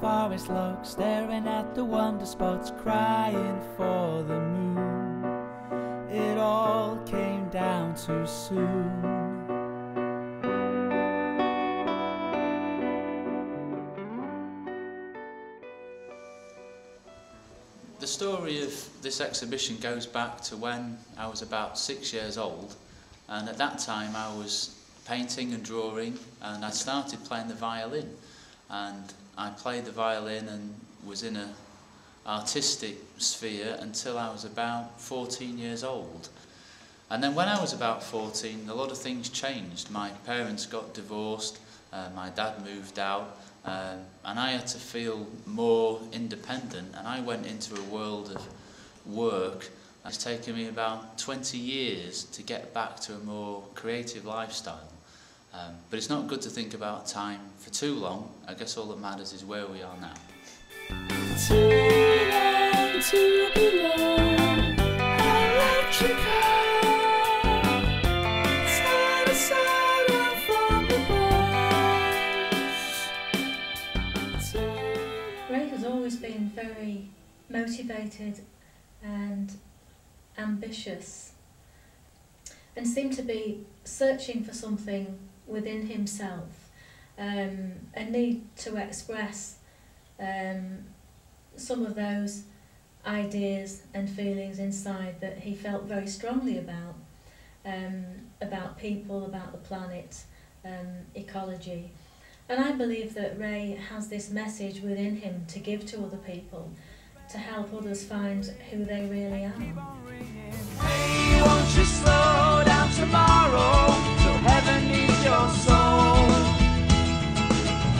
forest look, staring at the wonder spots, crying for the moon. It all came down too soon. The story of this exhibition goes back to when I was about 6 years old, and at that time I was painting and drawing, and I started playing the violin, and I played the violin and was in an artistic sphere until I was about 14 years old. And then when I was about 14, a lot of things changed. My parents got divorced, my dad moved out, and I had to feel more independent, and I went into a world of work. It's taken me about 20 years to get back to a more creative lifestyle. But it's not good to think about time for too long. I guess all that matters is where we are now. Too young to belong, electric car, side to side and from the bars. Ray has always been very motivated and ambitious, and seemed to be searching for something within himself, a need to express some of those ideas and feelings inside that he felt very strongly about people, about the planet, ecology. And I believe that Ray has this message within him to give to other people, to help others find who they really are. Hey, won't you slow down tomorrow, so heaven needs your soul.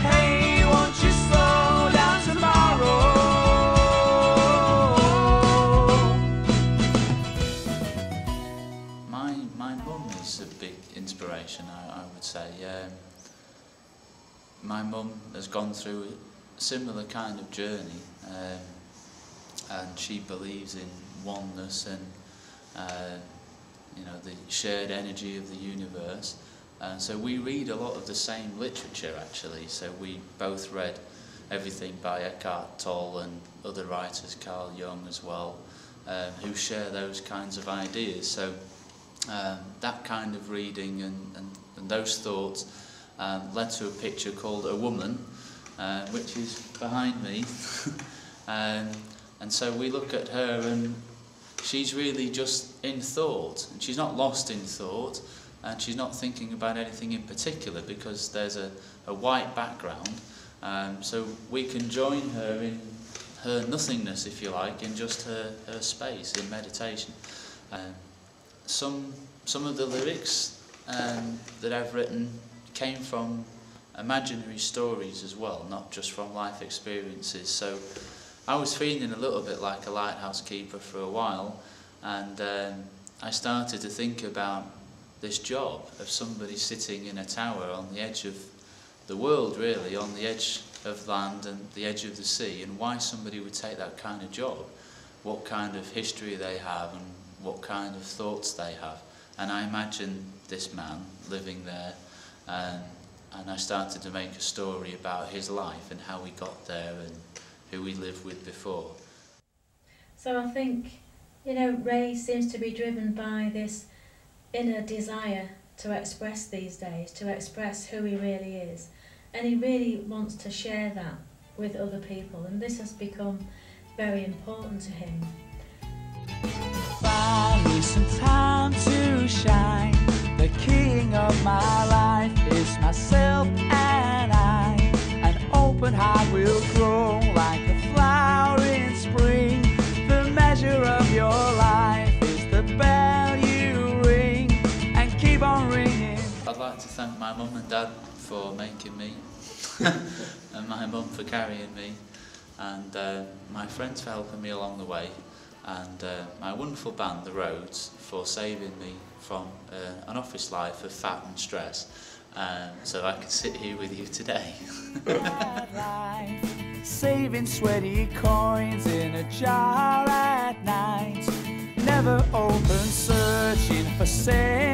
Hey, won't you slow down tomorrow. My mum is a big inspiration, I would say. My mum has gone through a similar kind of journey, and she believes in oneness and you know, the shared energy of the universe. So we read a lot of the same literature, actually. So we both read everything by Eckhart Tolle and other writers, Carl Jung as well, who share those kinds of ideas. So that kind of reading and those thoughts led to a picture called A Woman, which is behind me. And so we look at her, and she's really just in thought, and she's not lost in thought, and she's not thinking about anything in particular because there's a white background. So we can join her in her nothingness, if you like, in just her space, in meditation. Some of the lyrics that I've written came from imaginary stories as well, not just from life experiences. So I was feeling a little bit like a lighthouse keeper for a while, and I started to think about this job of somebody sitting in a tower on the edge of the world, really, on the edge of land and the edge of the sea, and why somebody would take that kind of job, what kind of history they have and what kind of thoughts they have. And I imagined this man living there, and I started to make a story about his life and how he got there and who he lived with before. So I think, you know, Ray seems to be driven by this inner desire to express these days, to express who he really is. And he really wants to share that with other people, and this has become very important to him. Find me some time to shine. The king of my life is myself and I. An open heart will grow like a flower in spring. The measure of your life is the bell you ring, and keep on ringing. I'd like to thank my mum and dad for making me, and my mum for carrying me, and my friends for helping me along the way, and my wonderful band, The Roads, for saving me from an office life of fat and stress, so I can sit here with you today. Saving sweaty coins in a jar at night, never open, searching for sale.